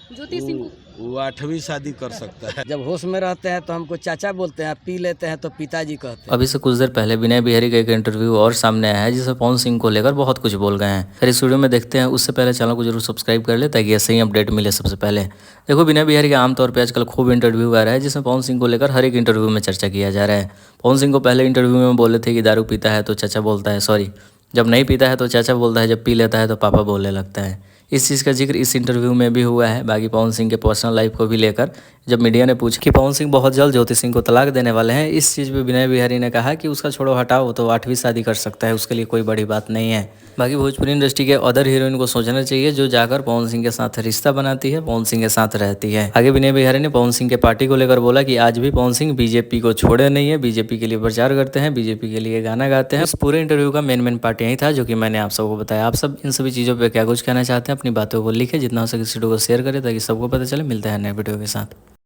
ज्योति सिंह को वो 8वीं शादी कर सकता है। जब होश में रहते हैं तो हमको चाचा बोलते हैं, पी लेते हैं तो पिताजी कहते हैं। अभी से कुछ देर पहले विनय बिहारी का एक इंटरव्यू और सामने आया है जिसमें पवन सिंह को लेकर बहुत कुछ बोल गए हैं। फिर इस वीडियो में देखते हैं, उससे पहले चैनल को जरूर सब्सक्राइब कर ले ताकि ऐसे ही अपडेट मिले सबसे पहले। देखो, विनय बिहारी का आमतौर पर आजकल खूब इंटरव्यू आ रहा है जिसमें पवन सिंह को लेकर हर एक इंटरव्यू में चर्चा किया जा रहा है। पवन सिंह को पहले इंटरव्यू में बोले थे कि दारू पीता है तो चाचा बोलता है, सॉरी, जब नहीं पीता है तो चाचा बोलता है, जब पी लेता है तो पापा बोलने लगता है। इस चीज़ का जिक्र इस इंटरव्यू में भी हुआ है। बाकी पवन सिंह के पर्सनल लाइफ को भी लेकर जब मीडिया ने पूछा कि पवन सिंह बहुत जल्द ज्योति सिंह को तलाक देने वाले हैं, इस चीज़ पे विनय बिहारी ने कहा कि उसका छोड़ो, हटाओ, तो 8वीं शादी कर सकता है, उसके लिए कोई बड़ी बात नहीं है। बाकी भोजपुरी इंडस्ट्री के अदर हीरोइन को सोचना चाहिए जो जाकर पवन सिंह के साथ रिश्ता बनाती है, पवन सिंह के साथ रहती है। आगे विनय बिहारी ने पवन सिंह के पार्टी को लेकर बोला कि आज भी पवन सिंह बीजेपी को छोड़े नहीं है, बीजेपी के लिए प्रचार करते हैं, बीजेपी के लिए गाना गाते हैं। इस पूरे इंटरव्यू का मेन पार्ट यही था जो कि मैंने आप सबको बताया। आप सब इन सभी चीज़ों पर क्या कुछ कहना चाहते हैं, अपनी बातों को लिखे, जितना हो सके इस वीडियो को शेयर करें ताकि सबको पता चले। मिलता है नए वीडियो के साथ।